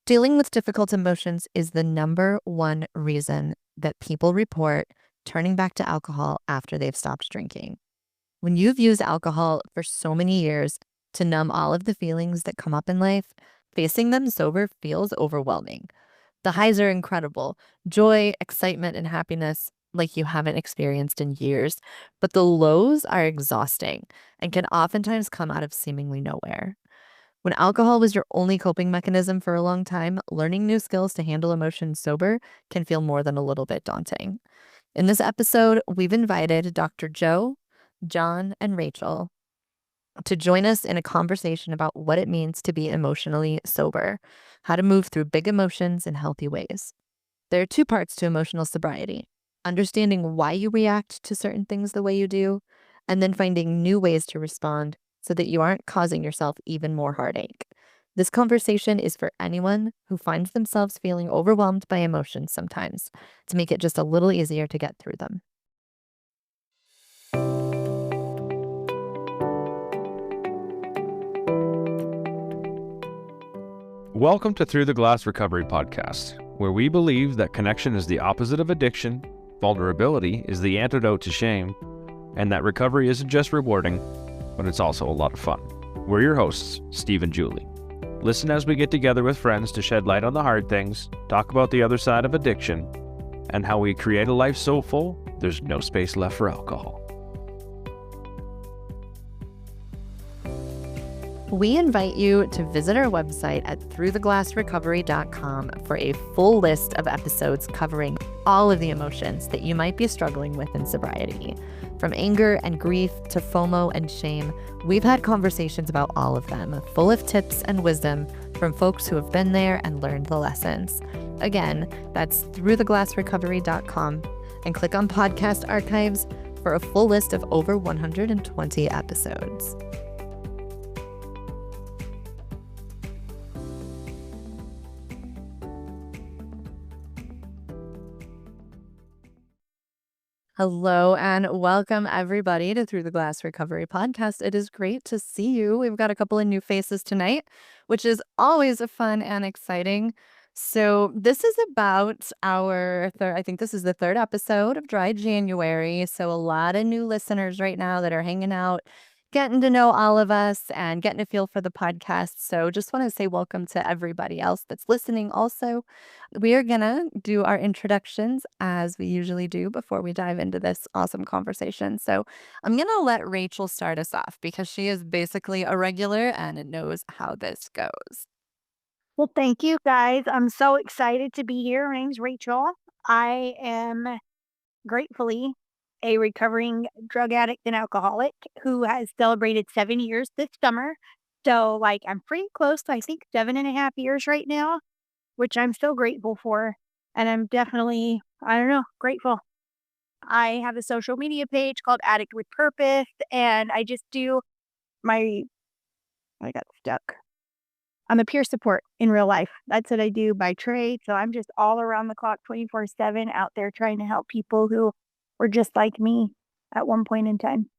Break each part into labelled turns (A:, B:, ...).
A: Dealing with difficult emotions is the number one reason that people report turning back to alcohol after they've stopped drinking. When you've used alcohol for so many years to numb all of the feelings that come up in life, facing them sober feels overwhelming. The highs are incredible, joy, excitement, and happiness like you haven't experienced in years, but the lows are exhausting and can oftentimes come out of seemingly nowhere. When alcohol was your only coping mechanism for a long time, learning new skills to handle emotions sober can feel more than a little bit daunting. In this episode, we've invited Dr. Joe, Jon, and Rachael to join us in a conversation about what it means to be emotionally sober, how to move through big emotions in healthy ways. There are two parts to emotional sobriety: understanding why you react to certain things the way you do, and then finding new ways to respond so that you aren't causing yourself even more heartache. This conversation is for anyone who finds themselves feeling overwhelmed by emotions sometimes, to make it just a little easier to get through them.
B: Welcome to Through the Glass Recovery Podcast, where we believe that connection is the opposite of addiction, vulnerability is the antidote to shame, and that recovery isn't just rewarding, but it's also a lot of fun. We're your hosts, Steve and Julie. Listen as we get together with friends to shed light on the hard things, talk about the other side of addiction, and how we create a life so full, there's no space left for alcohol.
A: We invite you to visit our website at throughtheglassrecovery.com for a full list of episodes covering all of the emotions that you might be struggling with in sobriety. From anger and grief to FOMO and shame, we've had conversations about all of them, full of tips and wisdom from folks who have been there and learned the lessons. Again, that's throughtheglassrecovery.com, and click on Podcast Archives for a full list of over 120 episodes. Hello and welcome everybody to Through the Glass Recovery Podcast. It is great to see you. We've got a couple of new faces tonight, which is always fun and exciting. So this is about our I think this is the third episode of Dry January. So a lot of new listeners right now that are hanging out, getting to know all of us and getting a feel for the podcast. So just want to say welcome to everybody else that's listening also. We are going to do our introductions as we usually do before we dive into this awesome conversation. So I'm going to let Rachael start us off because she is basically a regular and knows how this goes.
C: Well, thank you guys. I'm so excited to be here. My name's Rachael. I am gratefully a recovering drug addict and alcoholic who has celebrated 7 years this summer. So, I'm pretty close to, I think, 7.5 years right now, which I'm so grateful for. And I'm definitely, grateful. I have a social media page called Addict With Purpose, and I just do I got stuck. I'm a peer support in real life. That's what I do by trade. So I'm just all around the clock, 24/7 out there trying to help people who were just like me at one point in time.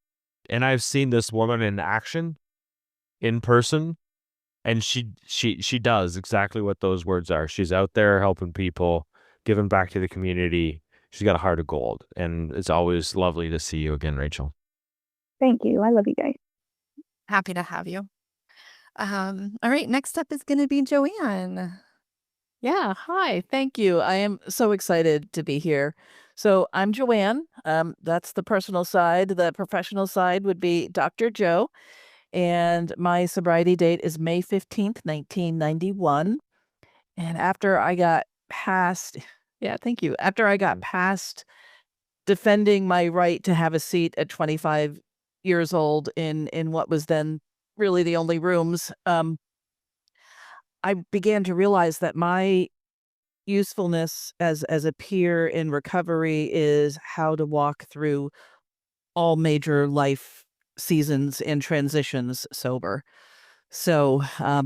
B: And I've seen this woman in action, in person, and she does exactly what those words are. She's out there helping people, giving back to the community. She's got a heart of gold, and it's always lovely to see you again, Rachael.
C: Thank you. I love you guys.
A: Happy to have you. All right, next up is going to be Joanne.
D: Yeah, hi, thank you. I am so excited to be here. So I'm Joanne. That's the personal side. The professional side would be Dr. Joe. And my sobriety date is May 15th, 1991. And after I got past, thank you. After I got past defending my right to have a seat at 25 years old in what was then really the only rooms, I began to realize that my usefulness as a peer in recovery is how to walk through all major life seasons and transitions sober. So, I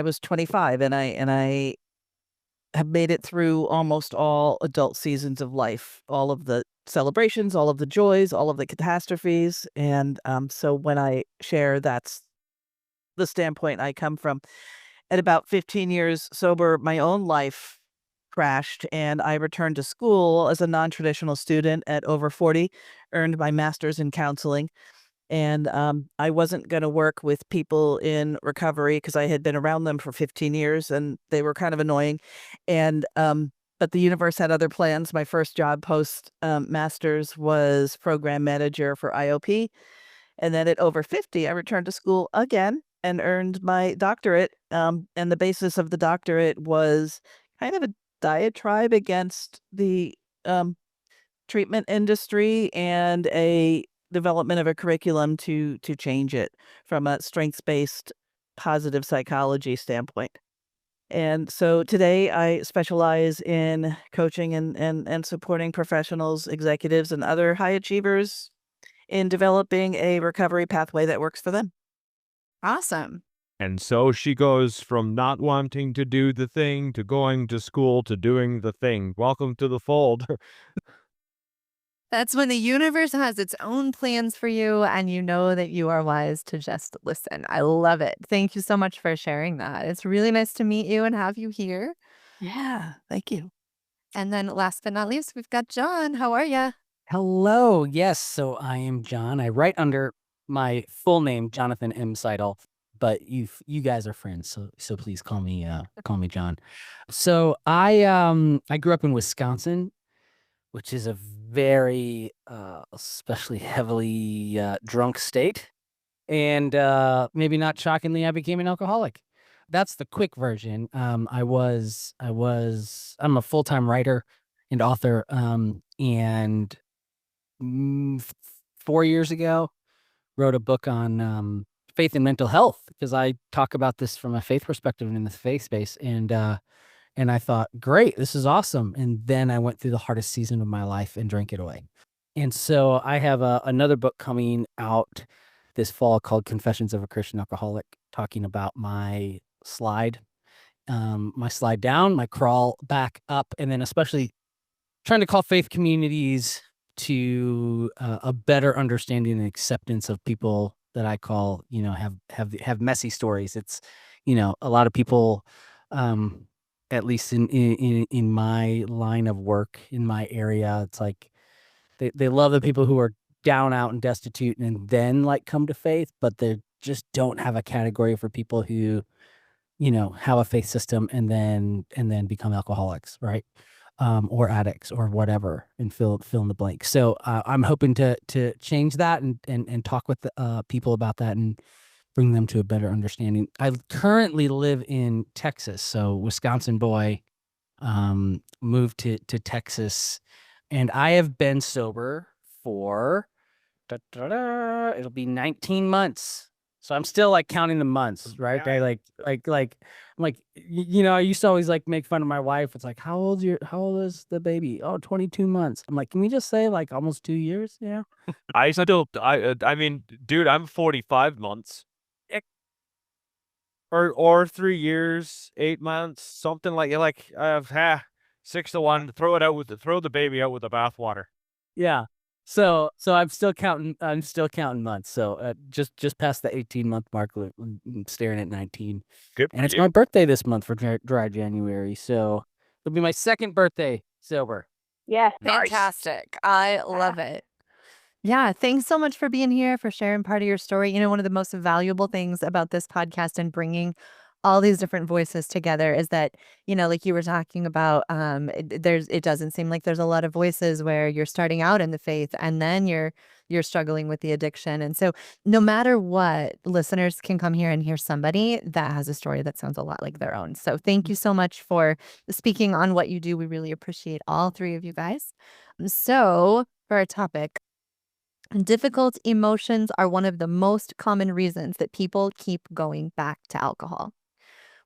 D: was 25 and I have made it through almost all adult seasons of life, all of the celebrations, all of the joys, all of the catastrophes. And so when I share, that's the standpoint I come from. At about 15 years sober, my own life crashed, and I returned to school as a non-traditional student at over 40, earned my master's in counseling. And I wasn't going to work with people in recovery because I had been around them for 15 years and they were kind of annoying. And but the universe had other plans. My first job post master's was program manager for IOP. And then at over 50, I returned to school again and earned my doctorate. And the basis of the doctorate was kind of a diatribe against the um, treatment industry and a development of a curriculum to change it from a strengths-based positive psychology standpoint. And so today I specialize in coaching and supporting professionals, executives, and other high achievers in developing a recovery pathway that works for them.
A: Awesome.
B: And so she goes from not wanting to do the thing to going to school to doing the thing. Welcome to the fold.
A: That's when the universe has its own plans for you and you know that you are wise to just listen. I love it. Thank you so much for sharing that. It's really nice to meet you and have you here.
D: Yeah, thank you.
A: And then last but not least, we've got Jon. How are you?
E: Hello. Yes, so I am Jon. I write under my full name, Jonathan M. Siedel, but you guys are friends, so please call me Jon. So I grew up in Wisconsin, which is a very especially heavily drunk state, and maybe not shockingly, I became an alcoholic. That's the quick version. I'm a full-time writer and author, and 4 years ago, wrote a book on faith and mental health because I talk about this from a faith perspective in the faith space. And I thought, great, this is awesome. And then I went through the hardest season of my life and drank it away. And so I have another book coming out this fall called Confessions of a Christian Alcoholic, talking about my slide down, my crawl back up, and then especially trying to call faith communities to a better understanding and acceptance of people that I call, have messy stories. It's, a lot of people, at least in my line of work, in my area, it's like they love the people who are down, out, and destitute, and then like come to faith, but they just don't have a category for people who, have a faith system and then become alcoholics, right? Or addicts or whatever, and fill in the blank. So I'm hoping to change that and talk with people about that and bring them to a better understanding. I currently live in Texas, so Wisconsin boy, moved to Texas, and I have been sober for it'll be 19 months. So I'm still like counting the months, right? I I'm like, I used to always like make fun of my wife. It's like, how old is the baby? Oh, 22 months. I'm like, can we just say like almost 2 years? Yeah.
B: I mean, dude, I'm 45 months. Or 3 years, 8 months, something like 6 to 1, throw the baby out with the bathwater.
E: Yeah. So I'm still counting months. So just past the 18-month mark, I'm staring at 19.
B: Good for
E: And it's
B: you.
E: my birthday this month for dry January. So it'll be my second birthday sober.
C: Yes.
A: Fantastic. I love it. Yeah, thanks so much for being here, for sharing part of your story. One of the most valuable things about this podcast and bringing all these different voices together is that, like you were talking about, it doesn't seem like there's a lot of voices where you're starting out in the faith and then you're struggling with the addiction. And so no matter what, listeners can come here and hear somebody that has a story that sounds a lot like their own. So thank you so much for speaking on what you do. We really appreciate all three of you guys. So for our topic, difficult emotions are one of the most common reasons that people keep going back to alcohol.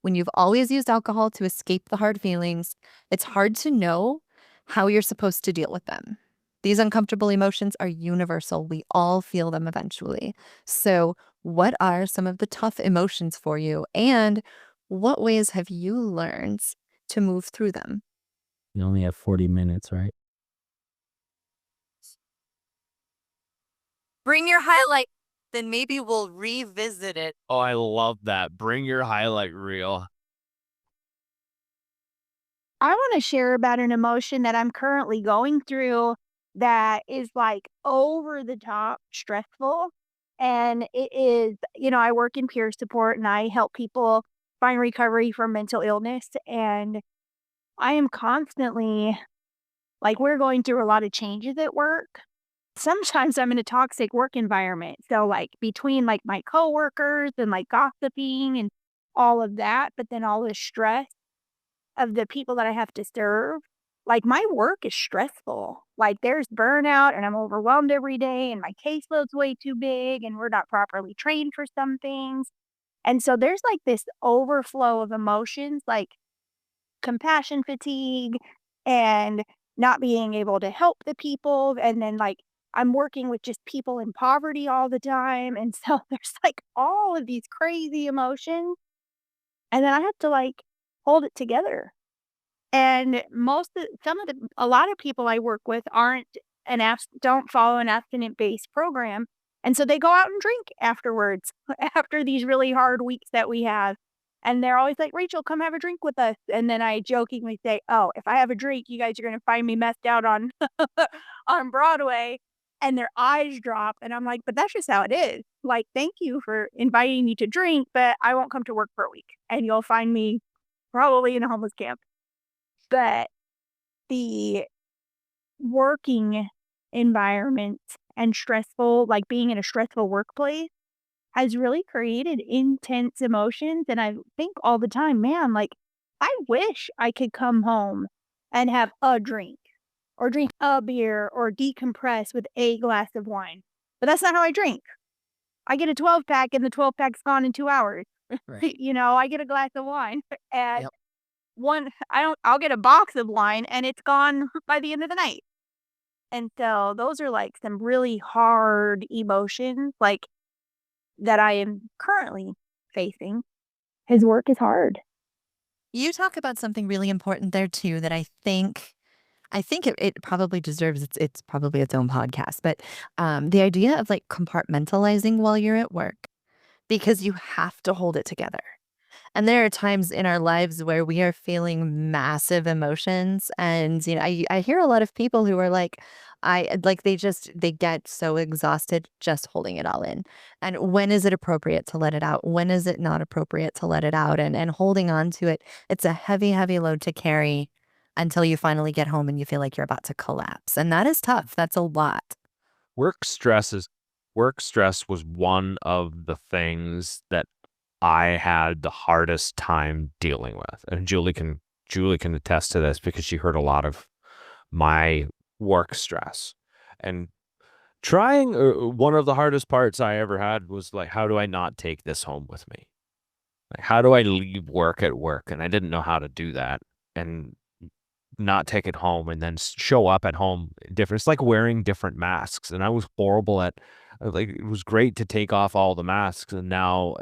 A: When you've always used alcohol to escape the hard feelings, it's hard to know how you're supposed to deal with them. These uncomfortable emotions are universal. We all feel them eventually. So, what are some of the tough emotions for you? And what ways have you learned to move through them?
E: You only have 40 minutes, right?
A: Bring your highlight, then maybe we'll revisit it.
B: Oh, I love that. Bring your highlight reel.
C: I want to share about an emotion that I'm currently going through that is like over the top stressful. And it is, I work in peer support and I help people find recovery from mental illness. And I am constantly like, we're going through a lot of changes at work. Sometimes I'm in a toxic work environment. So, like, between like my coworkers and like gossiping and all of that, but then all the stress of the people that I have to serve, like, my work is stressful. Like, there's burnout and I'm overwhelmed every day and my caseload's way too big and we're not properly trained for some things. And so there's like this overflow of emotions, like compassion fatigue and not being able to help the people. And then, like, I'm working with just people in poverty all the time. And so there's like all of these crazy emotions. And then I have to like hold it together. And a lot of people I work with aren't don't follow an abstinent-based program, and so they go out and drink afterwards, after these really hard weeks that we have, and they're always like, "Rachel, come have a drink with us," and then I jokingly say, "Oh, if I have a drink, you guys are gonna find me messed out on on Broadway," and their eyes drop, and I'm like, "But that's just how it is. Like, thank you for inviting me to drink, but I won't come to work for a week, and you'll find me probably in a homeless camp." But the working environment and stressful like, being in a stressful workplace has really created intense emotions, and I think all the time, "Man, like, I wish I could come home and have a drink, or drink a beer, or decompress with a glass of wine." But that's not how I drink. I get a 12-pack, and the 12-pack's gone in 2 hours.
E: Right.
C: I get a glass of wine, and
E: Yep.
C: I'll get a box of wine and it's gone by the end of the night. And so those are like some really hard emotions like that I am currently facing. His work is hard.
A: You talk about something really important there too that I think it probably deserves it's probably its own podcast, but the idea of like compartmentalizing while you're at work because you have to hold it together. And there are times in our lives where we are feeling massive emotions. And, I hear a lot of people who are like, they get so exhausted just holding it all in. And when is it appropriate to let it out? When is it not appropriate to let it out? And holding on to it, it's a heavy, heavy load to carry until you finally get home and you feel like you're about to collapse. And that is tough. That's a lot.
B: Work stress is Work stress was one of the things that I had the hardest time dealing with. And Julie can attest to this because she heard a lot of my work stress. And trying one of the hardest parts I ever had was like, how do I not take this home with me? Like, how do I leave work at work? And I didn't know how to do that and not take it home and then show up at home different. It's like wearing different masks. And I was horrible at like it was great to take off all the masks and now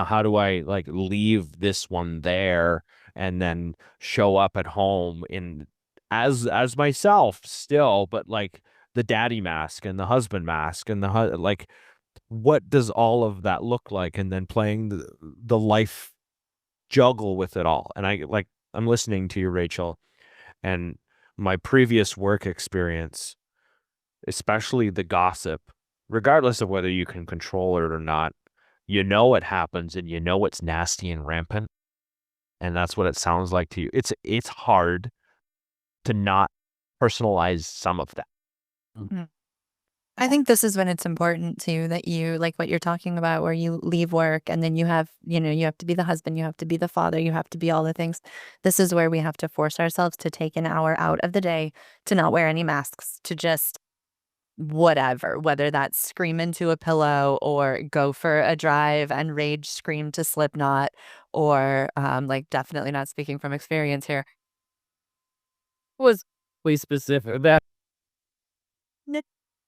B: how do I like leave this one there and then show up at home in as myself still, but like the daddy mask and the husband mask and like what does all of that look like? And then playing the life juggle with it all. And I'm listening to you, Rachel, and my previous work experience, especially the gossip, regardless of whether you can control it or not, it happens and it's nasty and rampant. And that's what it sounds like to you. It's hard to not personalize some of that.
A: Mm. I think this is when it's important too that you like what you're talking about, where you leave work and then you have to be the husband, you have to be the father, you have to be all the things. This is where we have to force ourselves to take an hour out of the day to not wear any masks, to just whatever, whether that's scream into a pillow or go for a drive and rage scream to Slipknot or like definitely not speaking from experience here.
E: Was way specific. That
A: N-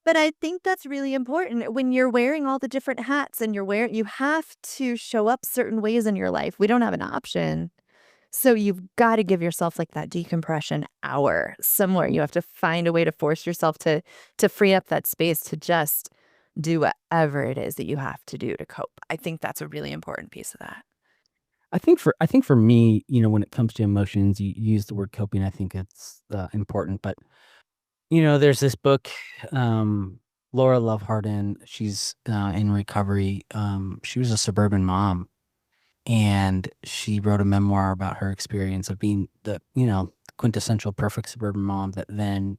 A: But I think that's really important when you're wearing all the different hats and you have to show up certain ways in your life. We don't have an option. So you've got to give yourself like that decompression hour somewhere. You have to find a way to force yourself to free up that space to just do whatever it is that you have to do to cope. I think that's a really important piece of that.
E: I think for me, when it comes to emotions, you use the word coping. I think it's important, but there's this book, Laura Love Hardin. She's in recovery. She was a suburban mom, and she wrote a memoir about her experience of being the quintessential perfect suburban mom that then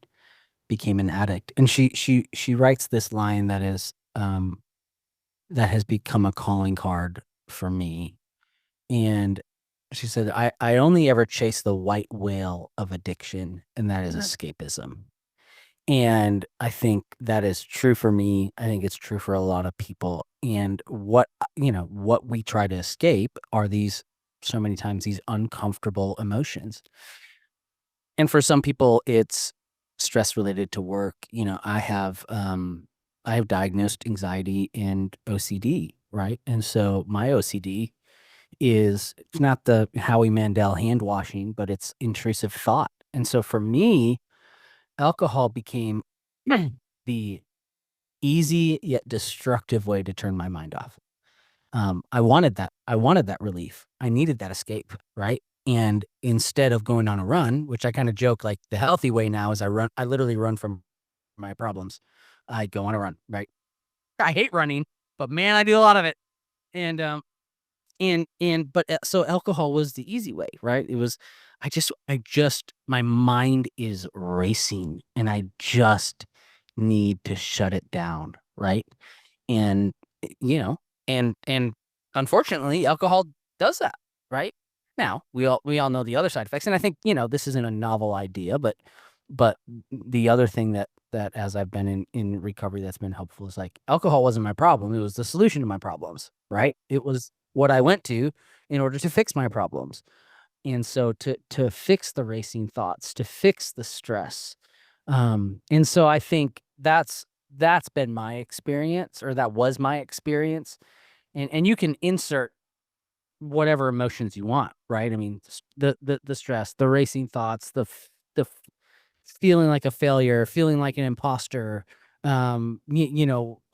E: became an addict. And she writes this line that is that has become a calling card for me. And she said, I only ever chase the white whale of addiction, and that is escapism. And I think that is true for me. I think it's true for a lot of people. And what we try to escape are so many times these uncomfortable emotions. And for some people, it's stress related to work. I have diagnosed anxiety and OCD, right? And so my OCD it's not the Howie Mandel hand washing, but it's intrusive thought. And so for me, alcohol became the easy yet destructive way to turn my mind off. I wanted that. I wanted that relief. I needed that escape, right? And instead of going on a run, which I kind of joke, like the healthy way now is I literally run from my problems. I go on a run, right? I hate running, but man, I do a lot of it. And so alcohol was the easy way, right? It was, my mind is racing and I just need to shut it down, right? And, and unfortunately alcohol does that, right? Now, we all know the other side effects. And I think, this isn't a novel idea, but the other thing that as I've been in recovery that's been helpful is like alcohol wasn't my problem. It was the solution to my problems, right? It was what I went to in order to fix my problems. And so to fix the racing thoughts, to fix the stress. And so I think that's been my experience, or that was my experience. And you can insert whatever emotions you want, right? I mean, the stress, the racing thoughts, the feeling like a failure, feeling like an imposter,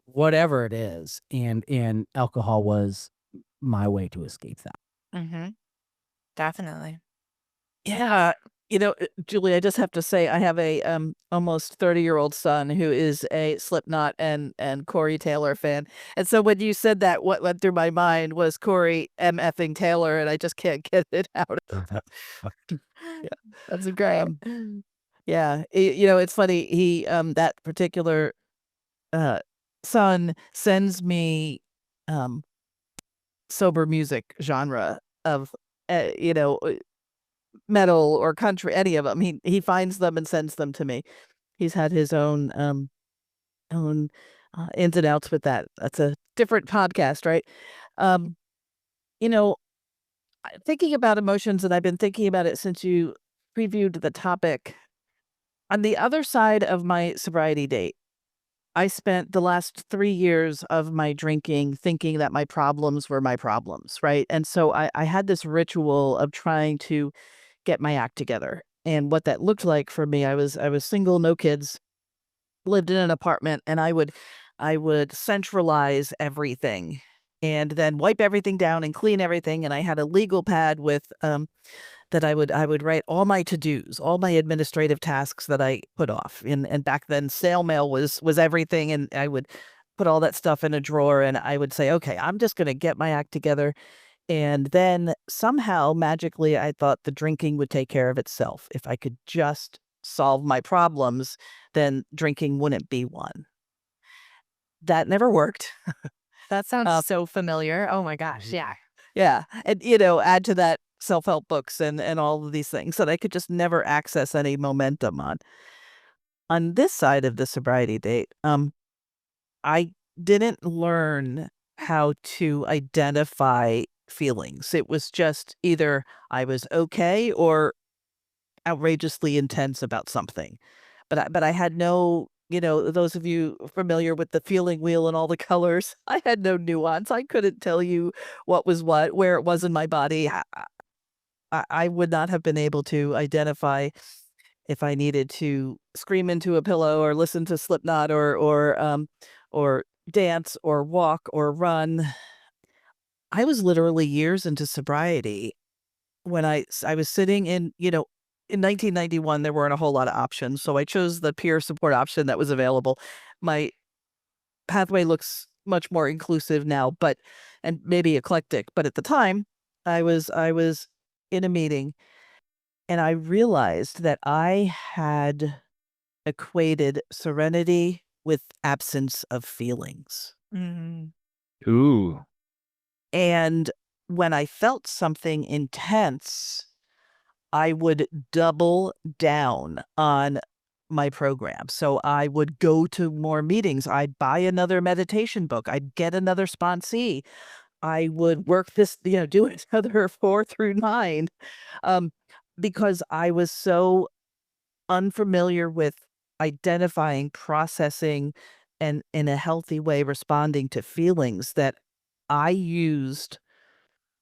E: whatever it is. And alcohol was my way to escape that.
A: Mm-hmm. Definitely.
D: Yeah. Julie, I just have to say, I have a almost 30-year-old son who is a Slipknot and Corey Taylor fan. And so when you said that, what went through my mind was Corey MFing Taylor, and I just can't get it out. Yeah.
A: That's great.
D: Yeah. It's funny. He that particular son sends me sober music genre of metal or country, any of them. He finds them and sends them to me. He's had his own ins and outs with that. That's a different podcast, right? You know, thinking about emotions, and I've been thinking about it since you previewed the topic. On the other side of my sobriety date, I spent the last 3 years of my drinking thinking that my problems were my problems, right? And so I had this ritual of trying to get my act together. And what that looked like for me, I was single, no kids, lived in an apartment, and I would centralize everything and then wipe everything down and clean everything. And I had a legal pad with that I would write all my to-dos, all my administrative tasks that I put off. And back then snail mail was everything, and I would put all that stuff in a drawer, and I would say, okay, I'm just going to get my act together. And then somehow magically I thought the drinking would take care of itself. If I could just solve my problems, then drinking wouldn't be one. That never worked.
A: That sounds so familiar. Oh my gosh. Yeah.
D: Yeah. And, add to that self-help books and all of these things that I could just never access any momentum on. On this side of the sobriety date, I didn't learn how to identify feelings. It was just either I was okay or outrageously intense about something. But I had no, those of you familiar with the feeling wheel and all the colors, I had no nuance. I couldn't tell you what was what, where it was in my body. I would not have been able to identify if I needed to scream into a pillow or listen to Slipknot or dance or walk or run. I was literally years into sobriety when I was sitting in, in 1991, there weren't a whole lot of options. So I chose the peer support option that was available. My pathway looks much more inclusive now, and maybe eclectic. But at the time, I was in a meeting and I realized that I had equated serenity with absence of feelings.
A: Mhm.
B: Ooh.
D: And when I felt something intense, I would double down on my program. So I would go to more meetings. I'd buy another meditation book. I'd get another sponsee. I would work this, do another 4 through 9, um, because I was so unfamiliar with identifying, processing, and in a healthy way responding to feelings that I used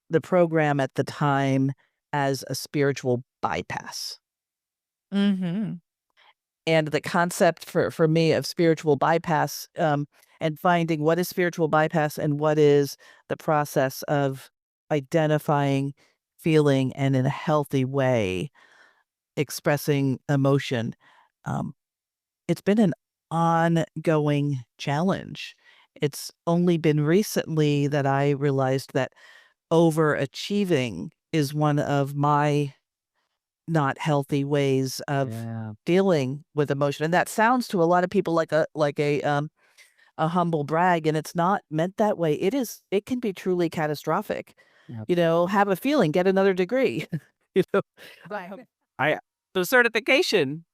D: the program at the time as a spiritual bypass.
A: Mhm.
D: And the concept for me of spiritual bypass, and finding what is spiritual bypass and what is the process of identifying, feeling, and in a healthy way expressing emotion. Um, it's been an ongoing challenge. It's only been recently that I realized that overachieving is one of my not healthy ways of
E: Yeah.
D: dealing with emotion. And that sounds to a lot of people like a humble brag, and it's not meant that way. It can be truly catastrophic.
E: Yep.
D: Have a feeling, get another degree. you know,
B: I
D: the certification.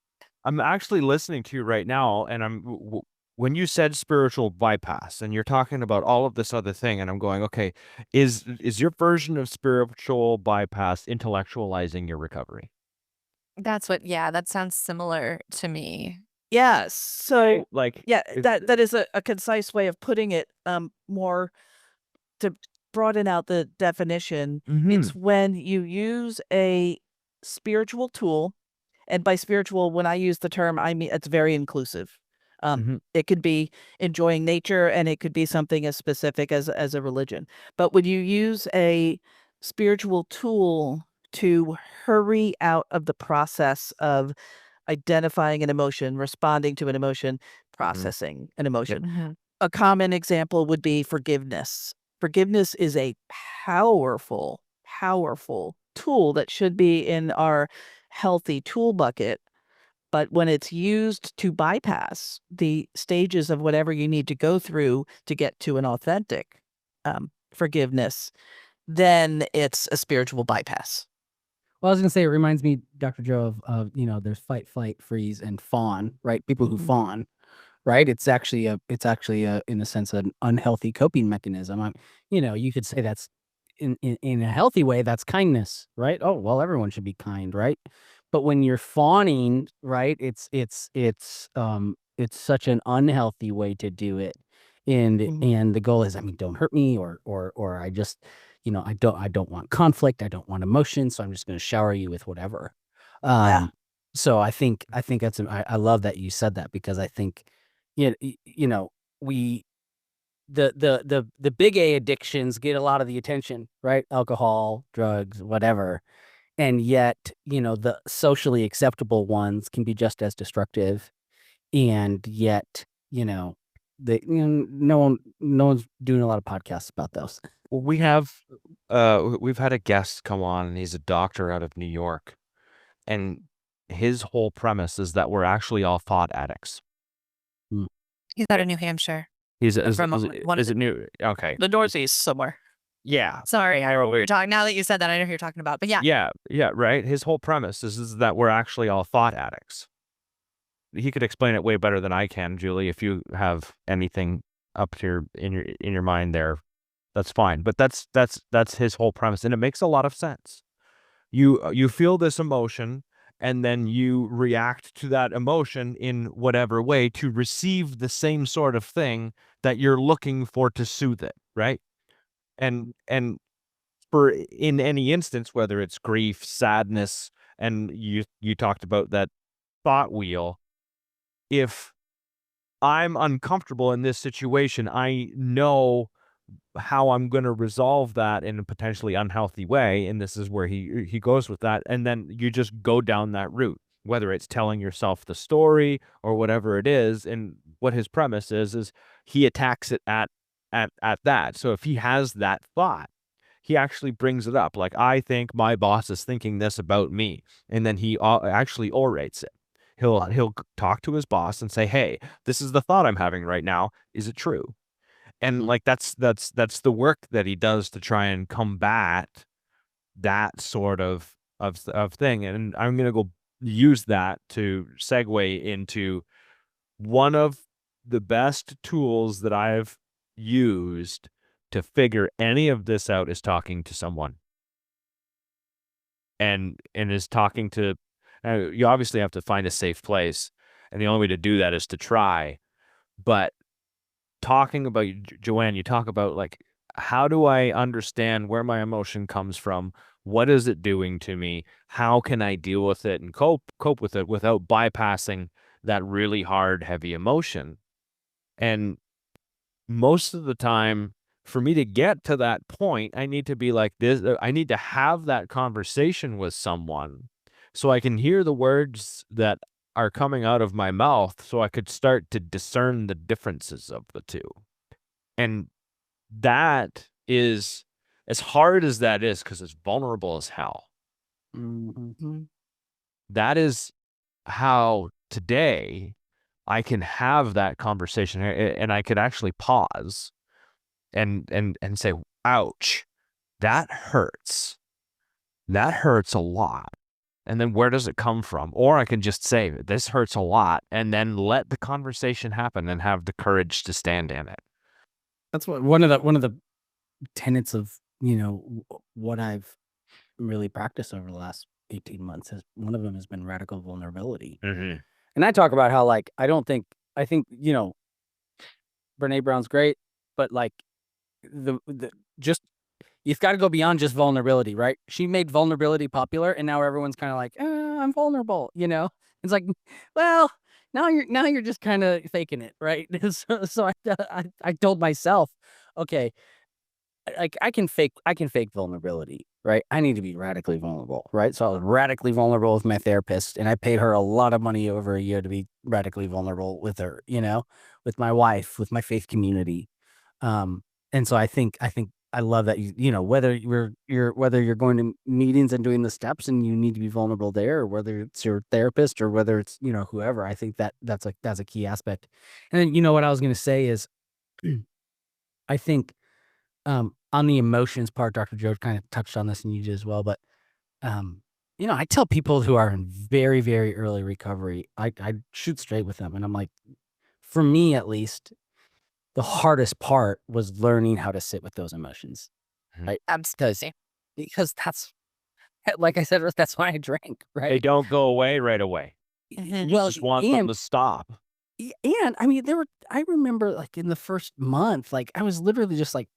B: I'm actually listening to you right now, and when you said spiritual bypass, and you're talking about all of this other thing, and I'm going, okay, is your version of spiritual bypass intellectualizing your recovery?
A: That sounds similar to me.
D: Yes. So
B: Like,
D: yeah, that is a concise way of putting it. More to broaden out the definition, it's when you use a spiritual tool, and by spiritual, when I use the term, I mean it's very inclusive. It could be enjoying nature, and it could be something as specific as a religion. But when you use a spiritual tool to hurry out of the process of identifying an emotion, responding to an emotion, processing an emotion.
A: Mhm.
D: A common example would be forgiveness. Forgiveness is a powerful, powerful tool that should be in our healthy tool bucket. But when it's used to bypass the stages of whatever you need to go through to get to an authentic forgiveness, then it's a spiritual bypass.
E: Well, I was gonna say it reminds me, Dr. Joe, of there's fight, flight, freeze, and fawn, right? People who
D: Mhm.
E: fawn, right? It's actually in a sense an unhealthy coping mechanism. You could say that's in a healthy way, that's kindness, right? Oh, well, everyone should be kind, right? But when you're fawning, right, it's such an unhealthy way to do it. And
D: Mhm.
E: and the goal is, I mean, don't hurt me, or I just, I don't want conflict, I don't want emotion, so I'm just gonna shower you with whatever.
D: Yeah.
E: So I think I love that you said that, because I think, we the big A addictions get a lot of the attention, right? Alcohol, drugs, whatever. And yet, the socially acceptable ones can be just as destructive. And yet, no one's doing a lot of podcasts about those.
B: Well, we've had a guest come on, and he's a doctor out of New York, and his whole premise is that we're actually all thought addicts.
A: He's out of New Hampshire.
B: Is
A: From one of
B: it new? Okay.
D: The Northeast somewhere.
B: Yeah.
A: Sorry, I don't know what you're talking. Now that you said that, I know who you're talking about. But yeah,
B: Yeah, right. His whole premise is that we're actually all thought addicts. He could explain it way better than I can, Julie. If you have anything up to in your mind there, that's fine. But that's his whole premise, and it makes a lot of sense. You feel this emotion, and then you react to that emotion in whatever way to receive the same sort of thing that you're looking for to soothe it, right? And for in any instance, whether it's grief, sadness, and you talked about that thought wheel, if I'm uncomfortable in this situation, I know how I'm going to resolve that in a potentially unhealthy way. And this is where he goes with that. And then you just go down that route, whether it's telling yourself the story or whatever it is. And what his premise is he attacks it at that. So if he has that thought, he actually brings it up. Like, I think my boss is thinking this about me. And then he actually orates it. He'll talk to his boss and say, hey, this is the thought I'm having right now. Is it true? And like that's the work that he does to try and combat that sort of thing. And I'm gonna go use that to segue into one of the best tools that I've used to figure any of this out is talking to someone. And is talking to you obviously have to find a safe place, and the only way to do that is to try. But talking about, Joanne, you talk about like, how do I understand where my emotion comes from? What is it doing to me? How can I deal with it and cope with it without bypassing that really hard, heavy emotion? And most of the time, for me to get to that point, I need to be like this. I need to have that conversation with someone so I can hear the words that are coming out of my mouth, so I could start to discern the differences of the two. And that is, as hard as that is, because it's vulnerable as hell.
E: Mm-hmm.
B: That is how today I can have that conversation, and I could actually pause and say, ouch, that hurts. That hurts a lot. And then where does it come from? Or I can just say, this hurts a lot, and then let the conversation happen and have the courage to stand in it.
E: That's what one of the tenets of, what I've really practiced over the last 18 months is one of them has been radical vulnerability.
B: Mm-hmm.
E: And I talk about how, like, I think, Brene Brown's great, but like just, you've got to go beyond just vulnerability, right? She made vulnerability popular, and now everyone's kind of like, I'm vulnerable, It's like, well, now you're just kind of faking it, right? So I told myself, okay, like I can fake vulnerability, right? I need to be radically vulnerable, right? So I was radically vulnerable with my therapist, and I paid her a lot of money over a year to be radically vulnerable with her, with my wife, with my faith community. And so I think I love that whether you're going to meetings and doing the steps and you need to be vulnerable there, or whether it's your therapist or whether it's whoever, I think that's a key aspect. And then what I was going to say is, I think on the emotions part, Dr. Joe kind of touched on this, and you did as well. But I tell people who are in very, very early recovery, I shoot straight with them, and I'm like, for me at least, the hardest part was learning how to sit with those emotions, right?
A: Absolutely.
E: Because that's, like I said, that's why I drank, right?
B: They don't go away right away.
E: Well,
B: Just want them to stop.
E: And I mean, I remember like in the first month, like I was literally just like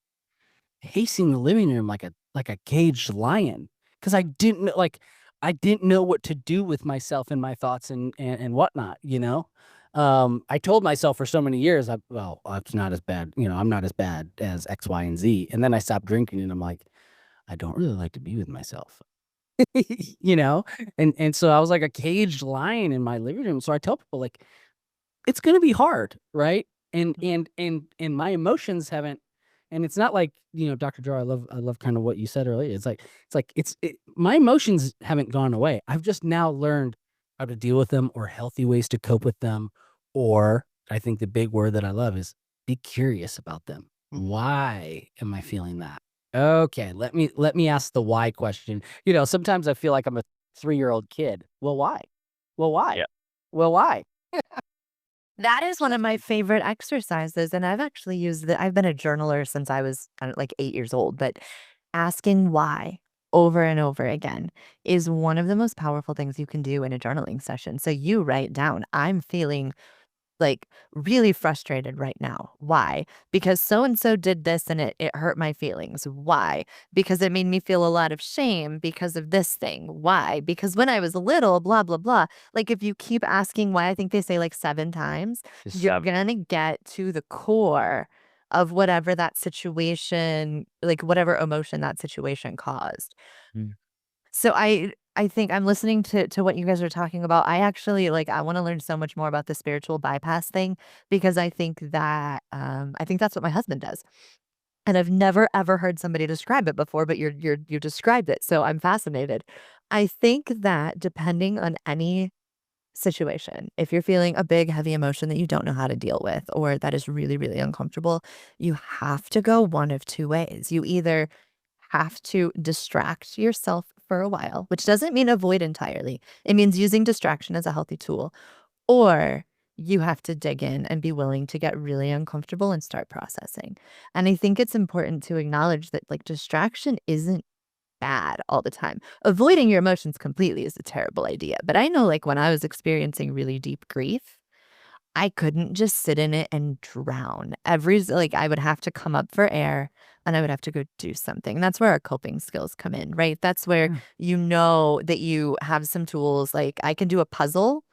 E: pacing the living room like a caged lion, because I didn't know what to do with myself and my thoughts and whatnot. I told myself for so many years, it's not as bad. I'm not as bad as X, Y, and Z. And then I stopped drinking, and I'm like, I don't really like to be with myself. And so I was like a caged lion in my living room. So I tell people, like, it's going to be hard, right? And my emotions haven't, and it's not like, Dr. Joe, I love kind of what you said earlier. My emotions haven't gone away. I've just now learned how to deal with them, or healthy ways to cope with them. Or I think the big word that I love is be curious about them. Why am I feeling that? Okay, let me ask the why question. Sometimes I feel like I'm a 3-year-old kid. Well, why? Well, why?
B: Yeah.
E: Well, why?
A: That is one of my favorite exercises, and I've actually used it. I've been a journaler since I was like 8 years old, but asking why over and over again is one of the most powerful things you can do in a journaling session. So you write down, I'm feeling like really frustrated right now. Why? Because so-and-so did this and it hurt my feelings. Why? Because it made me feel a lot of shame because of this thing. Why? Because when I was little, blah, blah, blah. Like if you keep asking why, I think they say like 7 times, you're going to get to the core of whatever that situation, like whatever emotion that situation caused.
B: Mm.
A: So I think I'm listening to what you guys are talking about. I actually I want to learn so much more about the spiritual bypass thing because I think that's what my husband does. And I've never ever heard somebody describe it before, but you described it. So I'm fascinated. I think that depending on any situation, if you're feeling a big, heavy emotion that you don't know how to deal with, or that is really, really uncomfortable, you have to go one of two ways. You either have to distract yourself for a while, which doesn't mean avoid entirely. It means using distraction as a healthy tool, or you have to dig in and be willing to get really uncomfortable and start processing. And I think it's important to acknowledge that distraction isn't bad all the time. Avoiding your emotions completely is a terrible idea. But I know when I was experiencing really deep grief, I couldn't just sit in it and drown. I would have to come up for air and I would have to go do something. That's where our coping skills come in, right? That's where you know that you have some tools. Like I can do a puzzle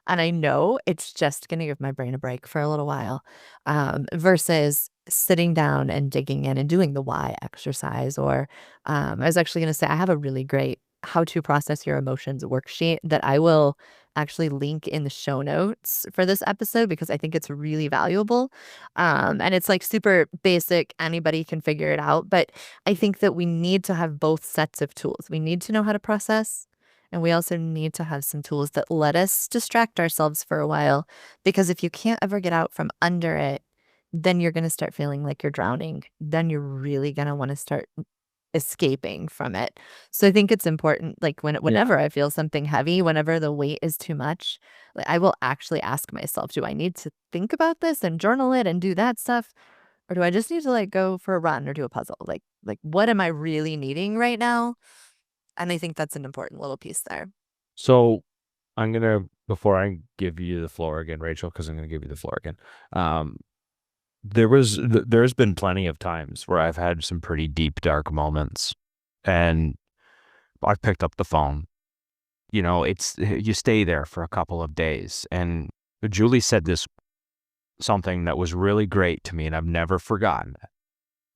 A: and I know it's just going to give my brain a break for a little while, versus sitting down and digging in and doing the why exercise. Or I was actually going to say, I have a really great how to process your emotions worksheet that I will actually link in the show notes for this episode because I think it's really valuable. And it's super basic. Anybody can figure it out. But I think that we need to have both sets of tools. We need to know how to process. And we also need to have some tools that let us distract ourselves for a while. Because if you can't ever get out from under it, then you're going to start feeling like you're drowning. Then you're really going to want to start escaping from it. So I think it's important, whenever I feel something heavy, whenever the weight is too much, I will actually ask myself, do I need to think about this and journal it and do that stuff? Or do I just need to go for a run or do a puzzle? What am I really needing right now? And I think that's an important little piece there.
B: So I'm going to, before I give you the floor again, Rachel, because I'm going to give you the floor again. There's been plenty of times where I've had some pretty deep, dark moments and I've picked up the phone. You stay there for a couple of days. And Julie said something that was really great to me and I've never forgotten it.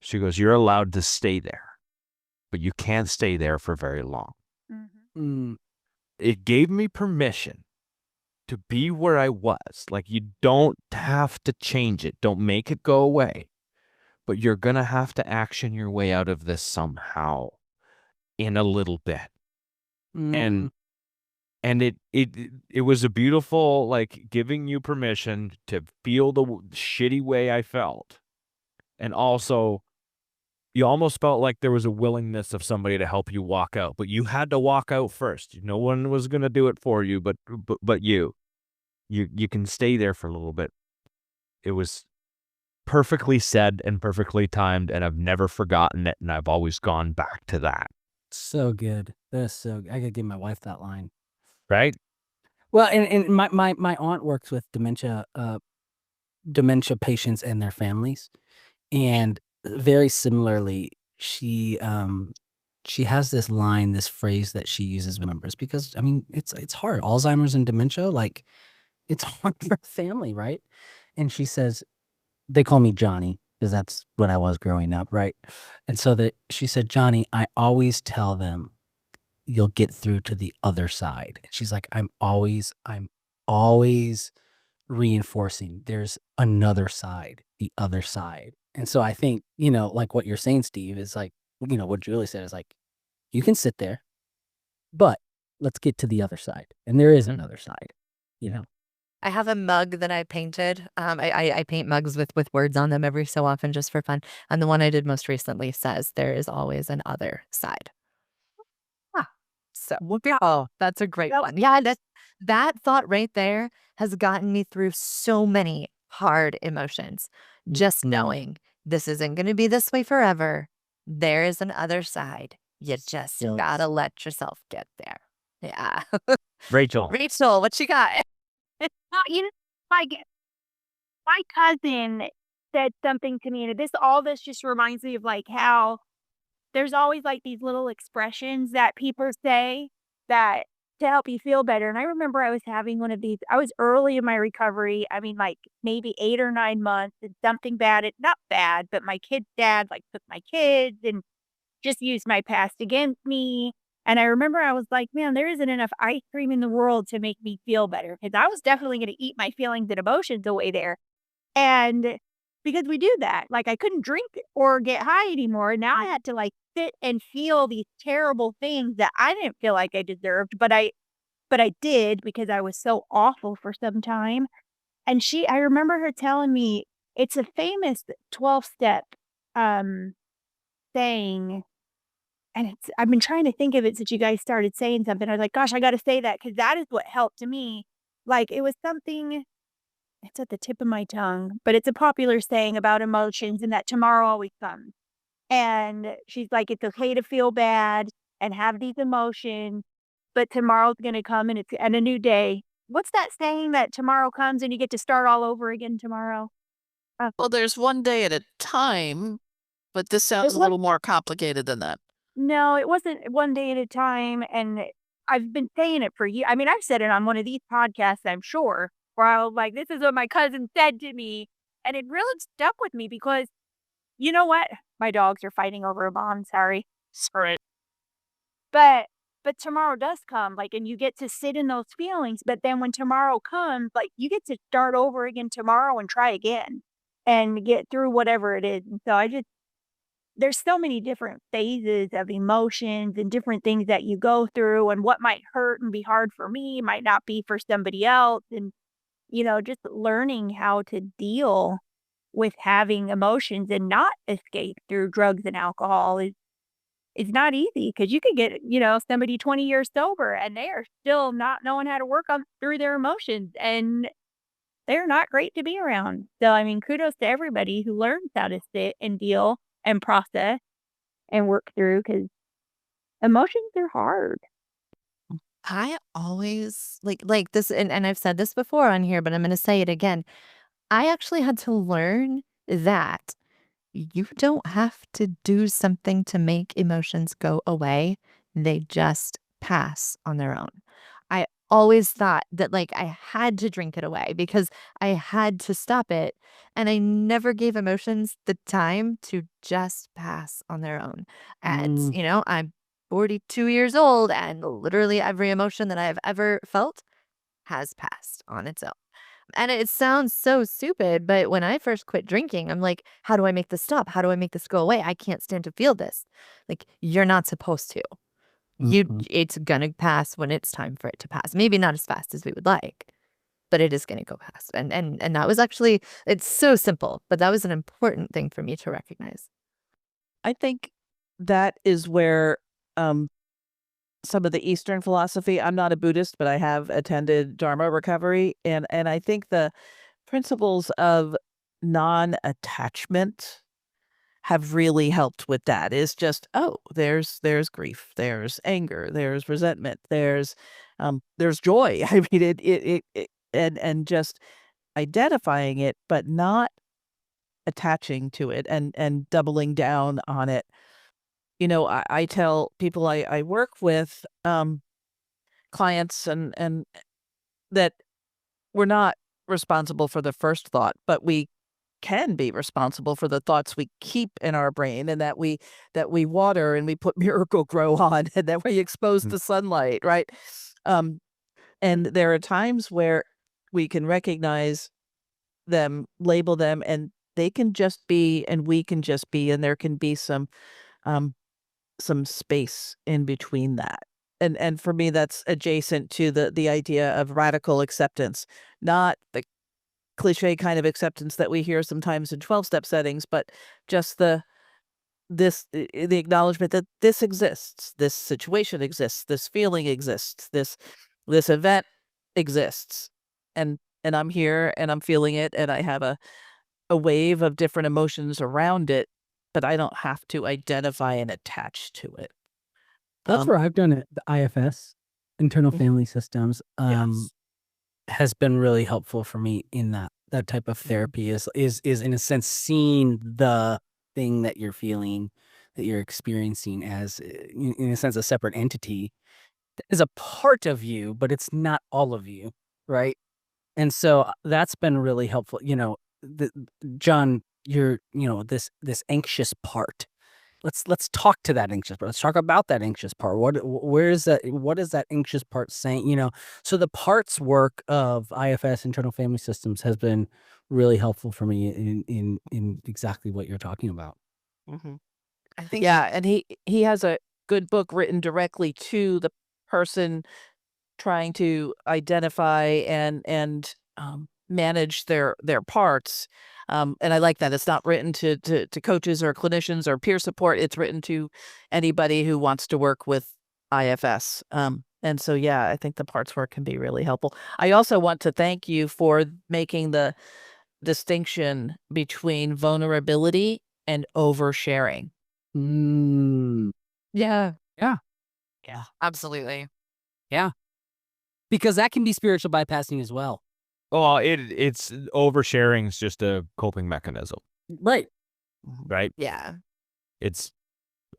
B: She goes, you're allowed to stay there, but you can't stay there for very long.
C: Mm-hmm.
B: It gave me permission to be where I was. You don't have to change it. Don't make it go away. But you're going to have to action your way out of this somehow in a little bit.
E: Mm.
B: And it was a beautiful, giving you permission to feel the shitty way I felt. And also, you almost felt like there was a willingness of somebody to help you walk out, but you had to walk out first. No one was going to do it for you, but you can stay there for a little bit. It was perfectly said and perfectly timed, and I've never forgotten it, and I've always gone back to that.
E: So good. That's so good. I gotta give my wife that line.
B: Right?
E: Well, and my aunt works with dementia patients and their families. And very similarly, she has this line, this phrase that she uses with members because it's hard. Alzheimer's and dementia, it's hard for a family, right? And she says, they call me Johnny because that's what I was growing up, right? And so she said, Johnny, I always tell them you'll get through to the other side. And she's like, I'm always reinforcing there's another side, the other side. And so I think, what you're saying, Steve, is what Julie said is you can sit there, but let's get to the other side. And there is another side,
A: I have a mug that I painted. I paint mugs with words on them every so often just for fun. And the one I did most recently says, there is always an other side. So that's a great one. Yeah, that thought right there has gotten me through so many hard emotions. Just knowing this isn't going to be this way forever. There is an other side. You just gotta let yourself get there. Yeah.
B: Rachel,
A: what you got?
C: My cousin said something to me, and all this just reminds me of how there's always these little expressions that people say that to help you feel better. And I remember I was having one of these. I was early in my recovery. I mean, like maybe 8 or 9 months, and something bad. Not bad, but my kid's dad like took my kids and just used my past against me. And I remember I was like, man, there isn't enough ice cream in the world to make me feel better, because I was definitely going to eat my feelings and emotions away there. And because we do that, like I couldn't drink or get high anymore. Now I had to like sit and feel these terrible things that I didn't feel like I deserved, but I did because I was so awful for some time. And I remember her telling me it's a famous 12-step saying. And I've been trying to think of it since you guys started saying something. I was like, gosh, I got to say that because that is what helped me. Like it was something, it's at the tip of my tongue, but it's a popular saying about emotions and that tomorrow always comes. And she's like, it's okay to feel bad and have these emotions, but tomorrow's going to come and a new day. What's that saying that tomorrow comes and you get to start all over again tomorrow?
D: Well, there's one day at a time, but this
C: It
D: sounds a
C: was
D: little more complicated than that.
C: No, it wasn't one day at a time, and I've been saying it for years. I mean, I've said it on one of these podcasts, I'm sure, where I was like, "This is what my cousin said to me," and it really stuck with me because you know what? My dogs are fighting over a bond, sorry.
D: Sorry.
C: But tomorrow does come, like, and you get to sit in those feelings, but then when tomorrow comes, like, you get to start over again tomorrow and try again and get through whatever it is, and so there's so many different phases of emotions and different things that you go through, and what might hurt and be hard for me might not be for somebody else. And, just learning how to deal with having emotions and not escape through drugs and alcohol is not easy, because you could get, somebody 20 years sober and they are still not knowing how to work on through their emotions, and they're not great to be around. So, I mean, kudos to everybody who learns how to sit and deal and process and work through, because emotions are hard.
A: I always like this, and I've said this before on here, but I'm gonna say it again. I actually had to learn that you don't have to do something to make emotions go away. They just pass on their own. I always thought that like I had to drink it away because I had to stop it. And I never gave emotions the time to just pass on their own. And,
E: Mm,
A: I'm 42 years old and literally every emotion that I've ever felt has passed on its own. And it sounds so stupid, but when I first quit drinking, I'm like, how do I make this stop? How do I make this go away? I can't stand to feel this. Like, you're not supposed to.
E: mhm.
A: It's gonna pass when it's time for it to pass. Maybe not as fast as we would like, but it is gonna go past. And that was actually it's so simple, but that was an important thing for me to recognize.
D: I think that is where some of the Eastern philosophy. I'm not a Buddhist, but I have attended Dharma recovery, and I think the principles of non-attachment have really helped with that. Is just, oh, there's grief, there's anger, there's resentment, there's joy. I mean, it and just identifying it, but not attaching to it and doubling down on it. I tell people I work with, clients, and that we're not responsible for the first thought, but we can be responsible for the thoughts we keep in our brain, and that we water and we put Miracle Grow on and that we expose
B: Mm.
D: to sunlight, right? Um, and there are times where we can recognize them, label them, and they can just be, and we can just be, and there can be um, some space in between that. And for me, that's adjacent to the idea of radical acceptance, not the cliche kind of acceptance that we hear sometimes in 12-step settings, but just the acknowledgement that this exists, this situation exists, this feeling exists, this event exists, and I'm here and I'm feeling it, and I have a wave of different emotions around it, but I don't have to identify and attach to it.
E: That's
D: Um,
E: where I've done it. The IFS, internal
D: Mhm.
E: family systems,
D: Yes.
E: has been really helpful for me in that type of therapy is in a sense seeing the thing that you're feeling, that you're experiencing as in a sense a separate entity, is a part of you, but it's not all of you, right? And so that's been really helpful. John, this anxious part. Let's talk to that anxious part. Let's talk about that anxious part. Where is that? What is that anxious part saying? So the parts work of IFS, internal family systems, has been really helpful for me in exactly what you're talking about.
D: Mhm.
A: I think
D: Yeah, and he has a good book written directly to the person trying to identify and manage their parts. And I like that. It's not written to coaches or clinicians or peer support. It's written to anybody who wants to work with IFS. And so, yeah, I think the parts work can be really helpful. I also want to thank you for making the distinction between vulnerability and oversharing.
E: Mm,
A: yeah,
E: yeah,
A: absolutely.
E: yeah. Because that can be spiritual bypassing as well.
B: Well, it's oversharing is just a coping mechanism,
E: Right.
B: right?
A: Yeah.
B: It's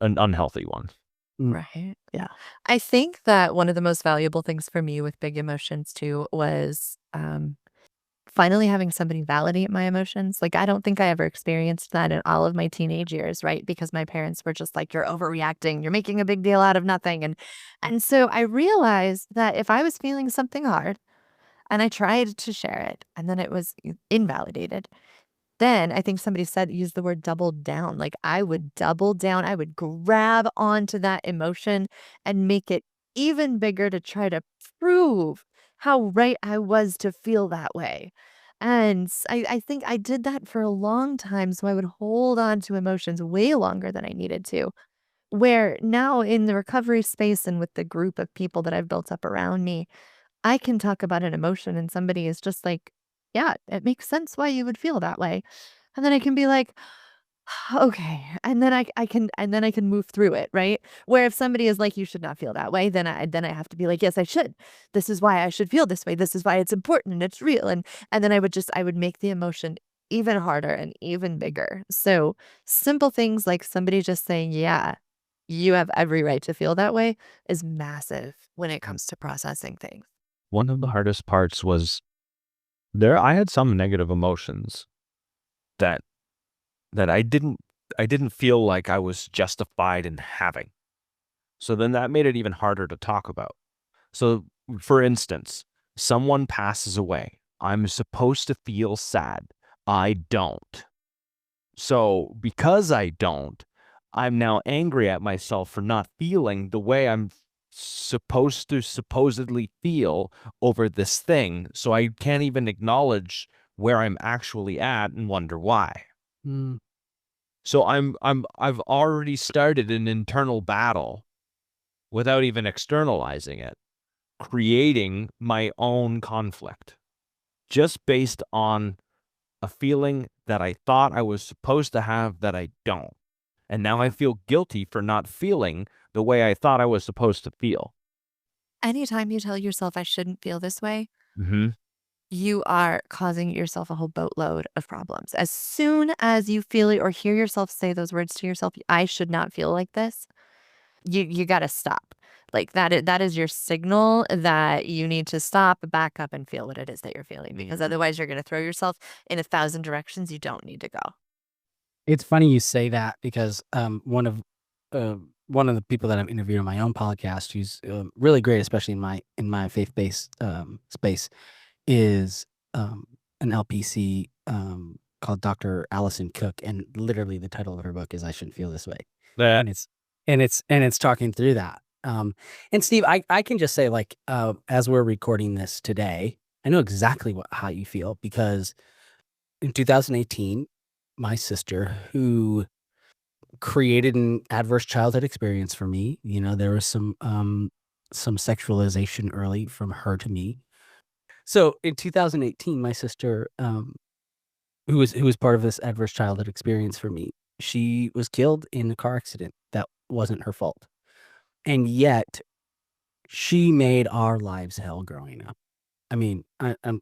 B: an unhealthy one.
A: Right.
D: Yeah.
A: I think that one of the most valuable things for me with big emotions too was finally having somebody validate my emotions. Like, I don't think I ever experienced that in all of my teenage years, right? Because my parents were just like, you're overreacting, you're making a big deal out of nothing. And so I realized that if I was feeling something hard and I tried to share it and then it was invalidated, then I think somebody said use the word double down. Like, I would double down. I would grab onto that emotion and make it even bigger to try to prove how right I was to feel that way. And I think I did that for a long time. So I would hold on to emotions way longer than I needed to. Where now in the recovery space and with the group of people that I've built up around me, I can talk about an emotion and somebody is just like, yeah, it makes sense why you would feel that way. And then I can be like, okay. And then I can move through it, right? Where if somebody is like, you should not feel that way, then I have to be like, yes, I should. This is why I should feel this way. This is why it's important and it's real. And then I would make the emotion even harder and even bigger. So simple things like somebody just saying, yeah, you have every right to feel that way is massive when it comes to processing things.
B: One of the hardest parts was I had some negative emotions that I didn't feel like I was justified in having. So then that made it even harder to talk about. So for instance, someone passes away. I'm supposed to feel sad. I don't. So because I don't, I'm now angry at myself for not feeling the way I'm supposed to supposedly feel over this thing. So I can't even acknowledge where I'm actually at and wonder why.
E: Mm.
B: So I've already started an internal battle without even externalizing it, creating my own conflict just based on a feeling that I thought I was supposed to have that I don't. And now I feel guilty for not feeling the way I thought I was supposed to feel.
A: Anytime you tell yourself I shouldn't feel this way,
B: Mm-hmm.
A: you are causing yourself a whole boatload of problems. As soon as you feel it or hear yourself say those words to yourself, I should not feel like this, you got to stop. Like that is your signal that you need to stop, back up and feel what it is that you're feeling because otherwise you're going to throw yourself in 1,000 directions you don't need to go.
E: It's funny you say that because one of the people that I'm interviewing on my own podcast, who's really great, especially in my faith-based space, is an LPC called Dr. Allison Cook, and literally the title of her book is "I Shouldn't Feel This Way," and it's talking through that. And Steve, I can just say, like, as we're recording this today, I know exactly how you feel because in 2018, my sister, who created an adverse childhood experience for me, there was some sexualization early from her to me. So in 2018, my sister, who was part of this adverse childhood experience for me, she was killed in a car accident that wasn't her fault, and yet she made our lives hell growing up. I mean, I'm,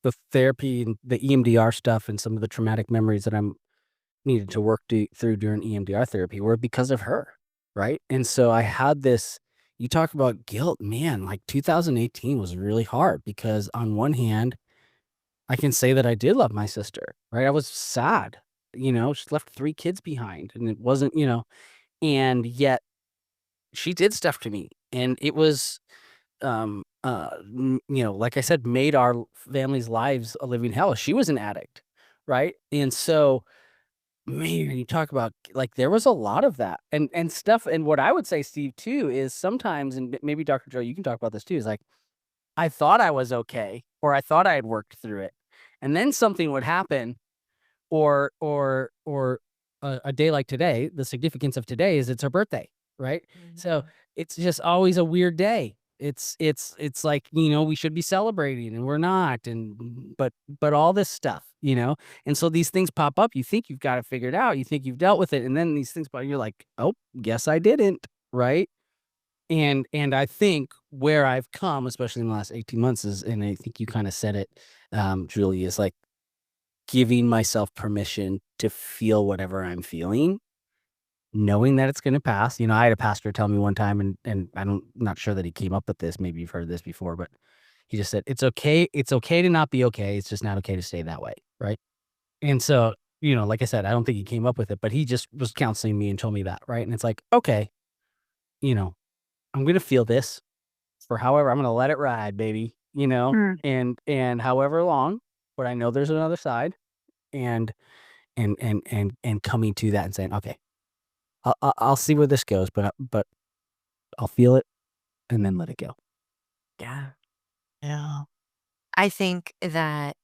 E: the therapy and the EMDR stuff and some of the traumatic memories that I'm needed to work through during EMDR therapy were because of her, right? And so I had this, you talk about guilt, man, like 2018 was really hard because on one hand, I can say that I did love my sister, right? I was sad, she left 3 kids behind and it wasn't, and yet she did stuff to me and it was, like I said, made our family's lives a living hell. She was an addict, right? And so, man, you talk about like there was a lot of that and stuff. And what I would say, Steve, too, is sometimes, and maybe Dr. Joe, you can talk about this too, is like I thought I was okay, or I thought I had worked through it, and then something would happen, or a day like today. The significance of today is it's her birthday, right? So it's just always a weird day. It's like, we should be celebrating and we're not. But all this stuff, and so these things pop up. You think you've got it figured out. You think you've dealt with it. And then these things, but you're like, oh, guess I didn't. Right. And I think where I've come, especially in the last 18 months is, and I think you kind of said it, Julie, is like giving myself permission to feel whatever I'm feeling, knowing that it's going to pass. I had a pastor tell me one time, and not sure that he came up with this. Maybe you've heard this before, but he just said, it's okay. It's okay to not be okay. It's just not okay to stay that way. Right. And so, like I said, I don't think he came up with it, but he just was counseling me and told me that. Right. And it's like, okay, I'm going to feel this for however, I'm going to let it ride, baby, and however long, but I know there's another side and coming to that and saying, okay, I'll see where this goes, but I'll feel it and then let it go.
A: Yeah. Yeah. I think that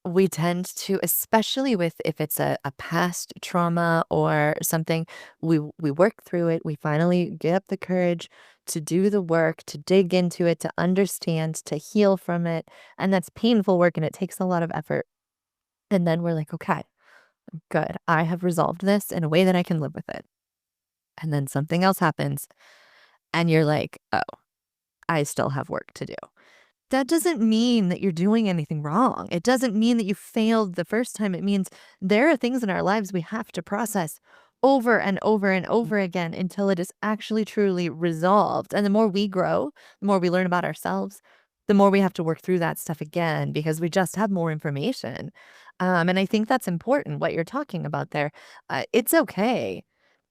A: we tend to, especially if it's a past trauma or something, we work through it. We finally get up the courage to do the work, to dig into it, to understand, to heal from it. And that's painful work and it takes a lot of effort. And then we're like, okay, good. I have resolved this in a way that I can live with it. And then something else happens and you're like, oh, I still have work to do. That doesn't mean that you're doing anything wrong. It doesn't mean that you failed the first time. It means there are things in our lives we have to process over and over and over again until it is actually truly resolved. And the more we grow, the more we learn about ourselves, the more we have to work through that stuff again because we just have more information. And I think that's important, what you're talking about there. It's okay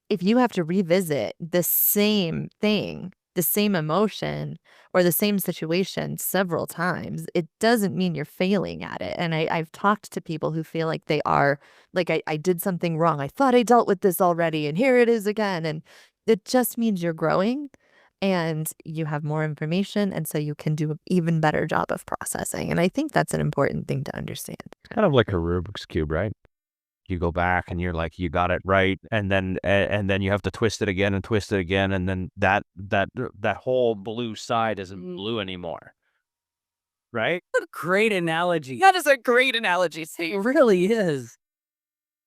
A: if you have to revisit the same thing, the same emotion, or the same situation several times. It doesn't mean you're failing at it. And I've talked to people who feel like they are, like, I did something wrong. I thought I dealt with this already, and here it is again. And it just means you're growing and you have more information. And so you can do an even better job of processing. And I think that's an important thing to understand.
B: It's kind of like a Rubik's Cube, right? You go back and you're like, you got it right. And then you have to twist it again and twist it again. And then that whole blue side isn't blue anymore. Right?
E: Great analogy.
D: That is a great analogy,
E: It
D: Steve.
E: really is.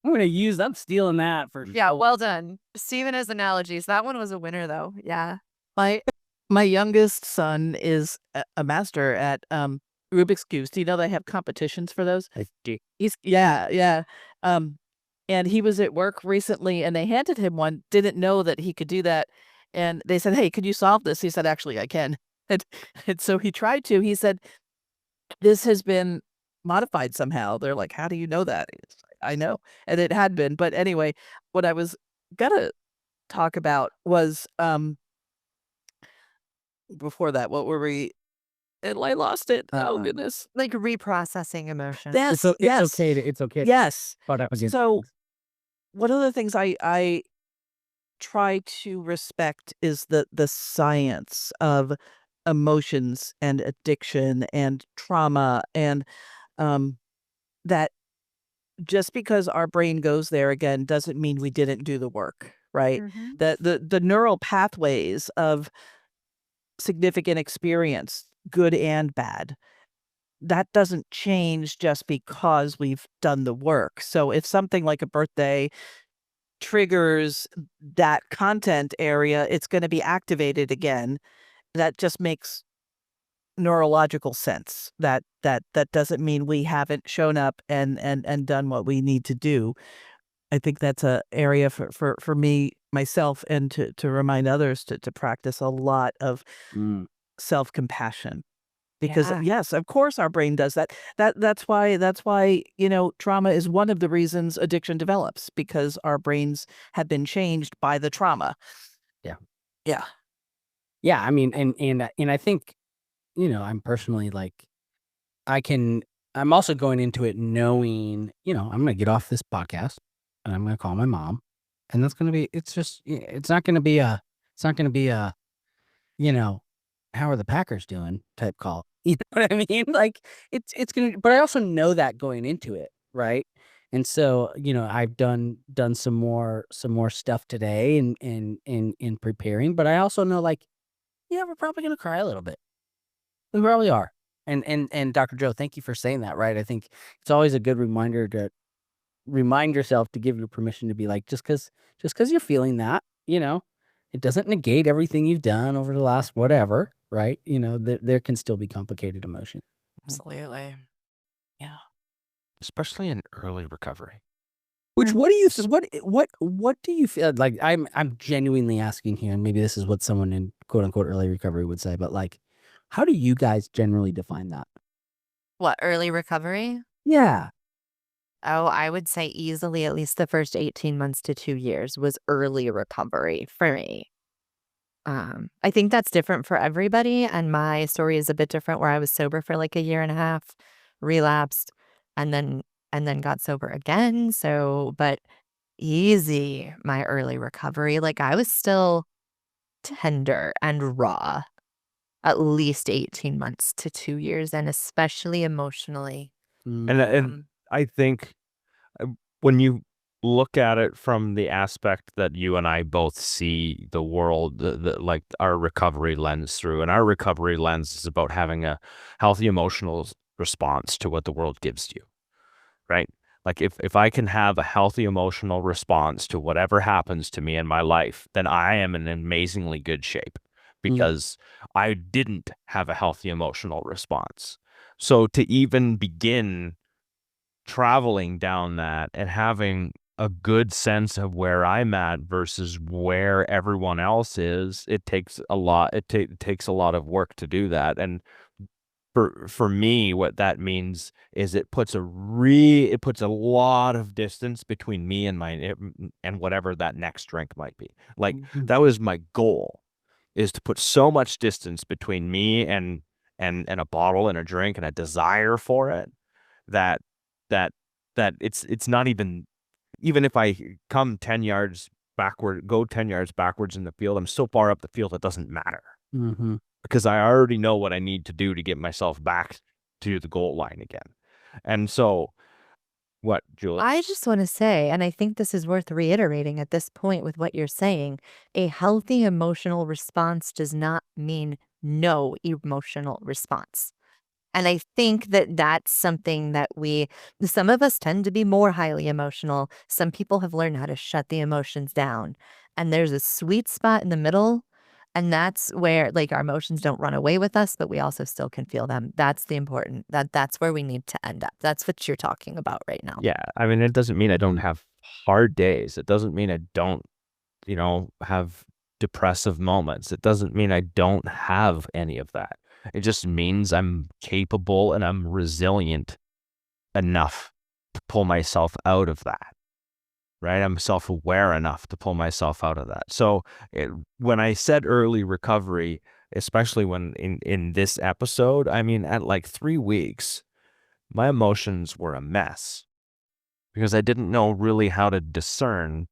E: I'm stealing that for
A: Yeah, well done. Steven has analogies. That one was a winner, though. Yeah.
D: My youngest son is a master at Rubik's Cubes. Do you know they have competitions for those?
E: I do.
D: Yeah. And he was at work recently and they handed him one, didn't know that he could do that. And they said, hey, could you solve this? He said, actually, I can. And so he tried to. He said, this has been modified somehow. They're like, how do you know that? It's like, I know. And it had been. But anyway, what I was going to talk about was before that, what were we? And I lost it. Oh, goodness.
A: Like reprocessing emotions.
D: Yes.
E: It's okay.
D: Yes.
E: But
D: So one of the things I try to respect is the science of emotions and addiction and trauma, and that just because our brain goes there again doesn't mean we didn't do the work, right? The neural pathways of significant experience, good and bad, that doesn't change just because we've done the work. So if something like a birthday triggers that content area, it's going to be activated again. That just makes neurological sense. That doesn't mean we haven't shown up and done what we need to do. I think that's a area for me myself and to remind others to practice a lot of
E: Mm.
D: self-compassion. Because
A: Yeah.
D: yes, of course our brain does that. That's why, trauma is one of the reasons addiction develops, because our brains have been changed by the trauma.
E: Yeah.
D: Yeah.
E: Yeah, I mean, and I think, I'm personally like, I'm also going into it knowing, I'm gonna get off this podcast and I'm gonna call my mom, and it's not gonna be a, you know, how are the Packers doing type call. You know what I mean? Like it's gonna, but I also know that going into it, right? And so, I've done some more stuff today in preparing, but I also know, like, yeah, we're probably gonna cry a little bit. We probably are. And Dr. Joe, thank you for saying that, right? I think it's always a good reminder to remind yourself to give you permission to be like, just because you're feeling that, it doesn't negate everything you've done over the last whatever, right? There can still be complicated emotions.
D: Absolutely. Yeah.
B: especially in early recovery.
E: Which what do you what do you feel like? I'm genuinely asking here, and maybe this is what someone in quote unquote early recovery would say, but like, how do you guys generally define that?
A: What, early recovery?
E: Yeah.
A: Oh, I would say easily at least the first 18 months to 2 years was early recovery for me. I think that's different for everybody, and my story is a bit different where I was sober for like a year and a half, relapsed, and then got sober again. So, but easy, my early recovery. Like I was still tender and raw at least 18 months to 2 years, and especially emotionally.
E: Mm.
B: And
A: Um,
B: I think when you look at it from the aspect that you and I both see the world, like our recovery lens through, and our recovery lens is about having a healthy emotional response to what the world gives you, right? Like if I can have a healthy emotional response to whatever happens to me in my life, then I am in amazingly good shape because I didn't have a healthy emotional response. So to even begin traveling down that and having a good sense of where I'm at versus where everyone else is, it takes a lot. It takes a lot of work to do that. And for me, what that means is it puts a lot of distance between me and and whatever that next drink might be. Like that was my goal, is to put so much distance between me and a bottle and a drink and a desire for it that that it's not even if I come 10 yards go 10 yards backwards in the field, I'm so far up the field it doesn't matter
E: Mm-hmm.
B: because I already know what I need to do to get myself back to the goal line again. And so what, Julie?
A: I just want to say, and I think this is worth reiterating at this point with what you're saying, a healthy emotional response does not mean no emotional response. And I think that that's something that some of us tend to be more highly emotional. Some people have learned how to shut the emotions down. And there's a sweet spot in the middle. And that's where like our emotions don't run away with us, but we also still can feel them. That's the important, that's where we need to end up. That's what you're talking about right now.
B: Yeah, I mean, it doesn't mean I don't have hard days. It doesn't mean I don't, have depressive moments. It doesn't mean I don't have any of that. It just means I'm capable and I'm resilient enough to pull myself out of that, right? I'm self-aware enough to pull myself out of that. So when I said early recovery, especially when in this episode, I mean, at like 3 weeks, my emotions were a mess because I didn't know really how to discern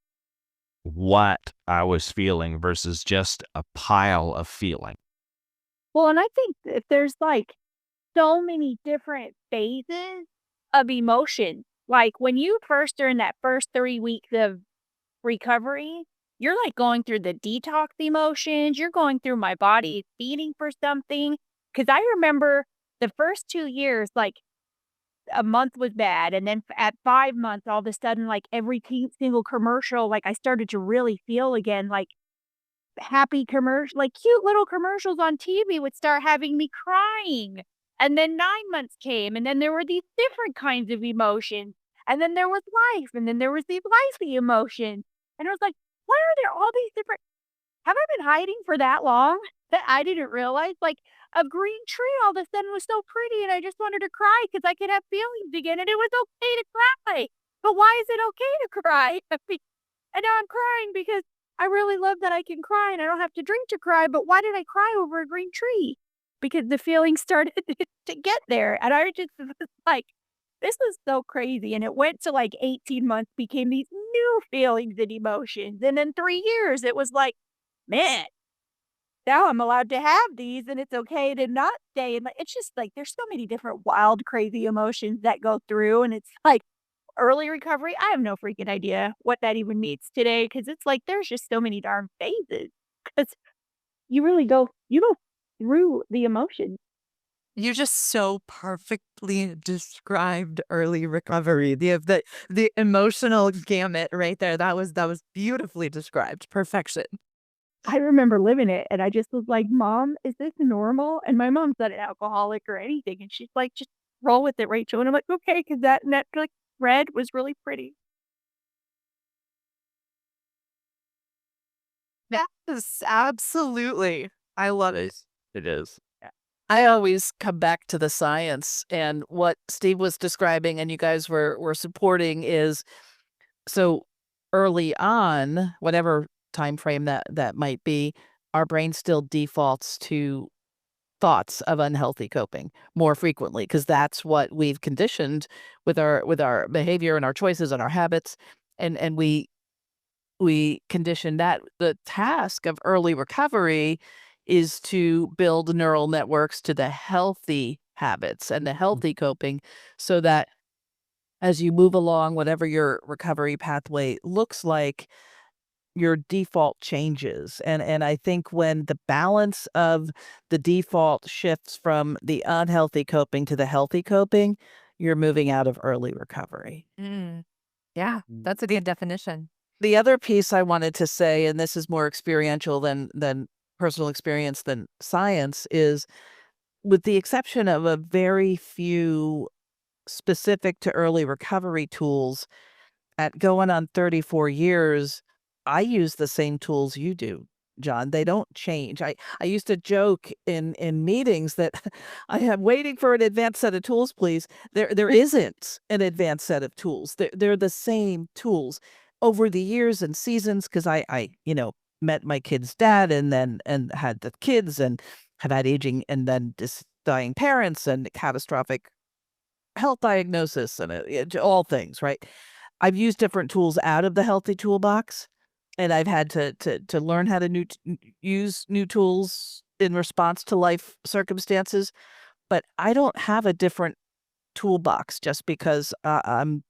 B: what I was feeling versus just a pile of feeling.
C: Well, and I think if there's like so many different phases of emotion, like when you first are in that first 3 weeks of recovery, you're like going through the detox emotions, you're going through my body feeding for something. Cause I remember the first 2 years, like a month was bad. And then at 5 months, all of a sudden, like every single commercial, like I started to really feel again, like happy commercial, like cute little commercials on TV would start having me crying. And then 9 months came, and then there were these different kinds of emotions. And then there was life, and then there was the lively emotion. And it was like, why are there all these different have I been hiding for that long that I didn't realize? Like, a green tree all of a sudden was so pretty, and I just wanted to cry because I could have feelings again, and it was okay to cry. But why is it okay to cry? And now I'm crying because I really love that I can cry and I don't have to drink to cry, but why did I cry over a green tree? Because the feelings started to get there, and I just was like, "This is so crazy," and it went to, like, 18 months, became these new feelings and emotions, and then 3 years, it was like, "Man, now I'm allowed to have these, and it's okay to not stay in my" it's just, like, there's so many different wild, crazy emotions that go through, and it's like, early recovery, I have no freaking idea what that even means today because it's like there's just so many darn phases. Because you go through the emotions.
A: You just so perfectly described early recovery. The emotional gamut right there. That was beautifully described. Perfection.
C: I remember living it, and I just was like, "Mom, is this normal?" And my mom's not an alcoholic or anything, and she's like, "Just roll with it, Rachel." And I'm like, "Okay," because that Netflix red was really pretty.
A: Yes, absolutely. I love it.
B: It is.
D: I always come back to the science, and what Steve was describing and you guys were supporting is so early on, whatever time frame that might be, our brain still defaults to thoughts of unhealthy coping more frequently because that's what we've conditioned with our behavior and our choices and our habits, and we condition that. The task of early recovery is to build neural networks to the healthy habits and the healthy coping so that as you move along, whatever your recovery pathway looks like, your default changes. And I think when the balance of the default shifts from the unhealthy coping to the healthy coping, you're moving out of early recovery.
A: Mm, yeah, that's a good definition.
D: The other piece I wanted to say, and this is more experiential than personal experience than science, is with the exception of a very few specific to early recovery tools, at going on 34 years, I use the same tools you do, John. They don't change. I used to joke in meetings that I am waiting for an advanced set of tools, please. There isn't an advanced set of tools. They're the same tools over the years and seasons because I met my kid's dad and had the kids and have had aging and then just dying parents and catastrophic health diagnosis and all things, right? I've used different tools out of the healthy toolbox, and I've had to learn how to use new tools in response to life circumstances, but I don't have a different toolbox just because, I'm,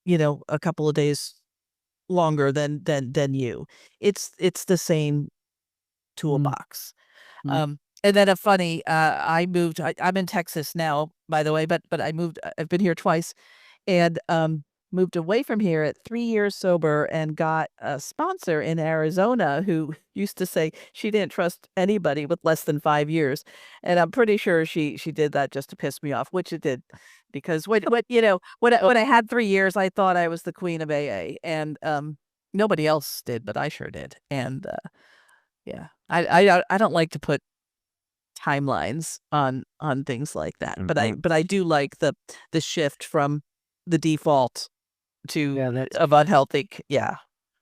D: a couple of days longer than you. It's the same toolbox.
E: Mm.
D: And then a funny, I moved I'm in Texas now, by the way, but I moved I've been here twice and moved away from here at 3 years sober and got a sponsor in Arizona who used to say she didn't trust anybody with less than 5 years. And I'm pretty sure she did that just to piss me off, which it did. Because when I had 3 years, I thought I was the queen of AA and nobody else did, but I sure did. And yeah, I don't like to put timelines on things like that, but I do like the shift from the default
E: Yeah,
D: to
E: that's
D: of unhealthy yeah.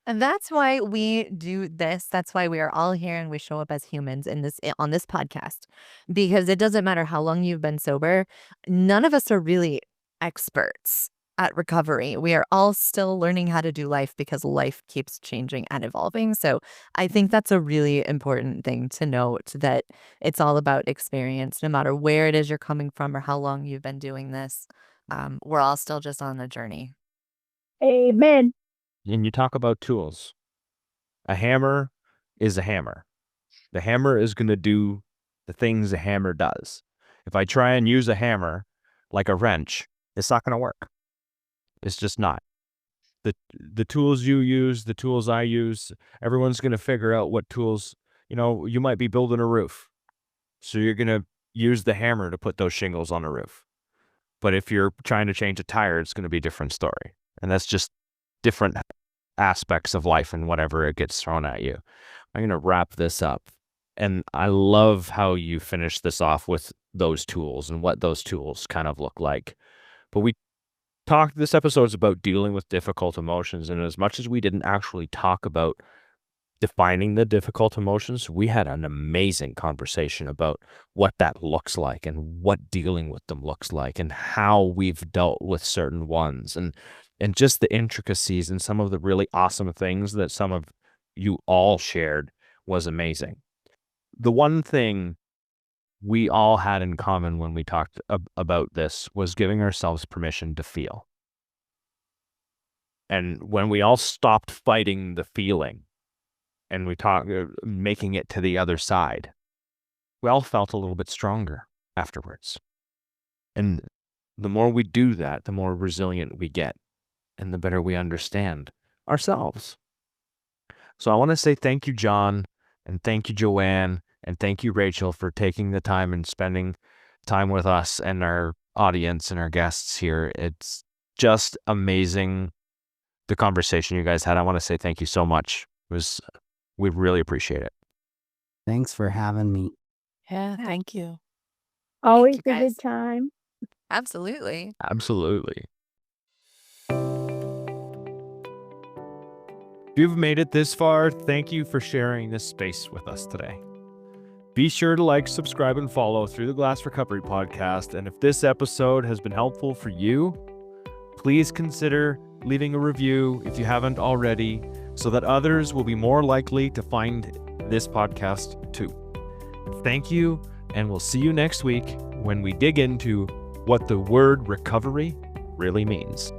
A: And that's why we do this. That's why we are all here and we show up as humans on this podcast. Because it doesn't matter how long you've been sober, none of us are really experts at recovery. We are all still learning how to do life because life keeps changing and evolving. So I think that's a really important thing to note that it's all about experience, no matter where it is you're coming from or how long you've been doing this. We're all still just on the journey.
C: Amen.
B: And you talk about tools. A hammer is a hammer. The hammer is going to do the things a hammer does. If I try and use a hammer like a wrench, it's not going to work. It's just not. The tools you use, the tools I use, everyone's going to figure out what tools, you might be building a roof. So you're going to use the hammer to put those shingles on a roof. But if you're trying to change a tire, it's going to be a different story. And that's just different aspects of life and whatever it gets thrown at you. I'm going to wrap this up. And I love how you finish this off with those tools and what those tools kind of look like. But this episode's about dealing with difficult emotions. And as much as we didn't actually talk about defining the difficult emotions, we had an amazing conversation about what that looks like and what dealing with them looks like and how we've dealt with certain ones and just the intricacies and some of the really awesome things that some of you all shared was amazing. The one thing we all had in common when we talked about this was giving ourselves permission to feel. And when we all stopped fighting the feeling and we talked making it to the other side, we all felt a little bit stronger afterwards. And the more we do that, the more resilient we get and the better we understand ourselves. So I want to say thank you, Jon, and thank you, Joanne, and thank you, Rachael, for taking the time and spending time with us and our audience and our guests here. It's just amazing, the conversation you guys had. I want to say thank you so much. We really appreciate it.
E: Thanks for having me.
D: Yeah, thank you.
C: Always
A: you,
C: a
A: guys.
C: good time.
A: Absolutely.
B: Absolutely. If you've made it this far, thank you for sharing this space with us today. Be sure to like, subscribe, and follow Through the Glass Recovery podcast. And if this episode has been helpful for you, please consider leaving a review if you haven't already, so that others will be more likely to find this podcast too. Thank you, and we'll see you next week when we dig into what the word recovery really means.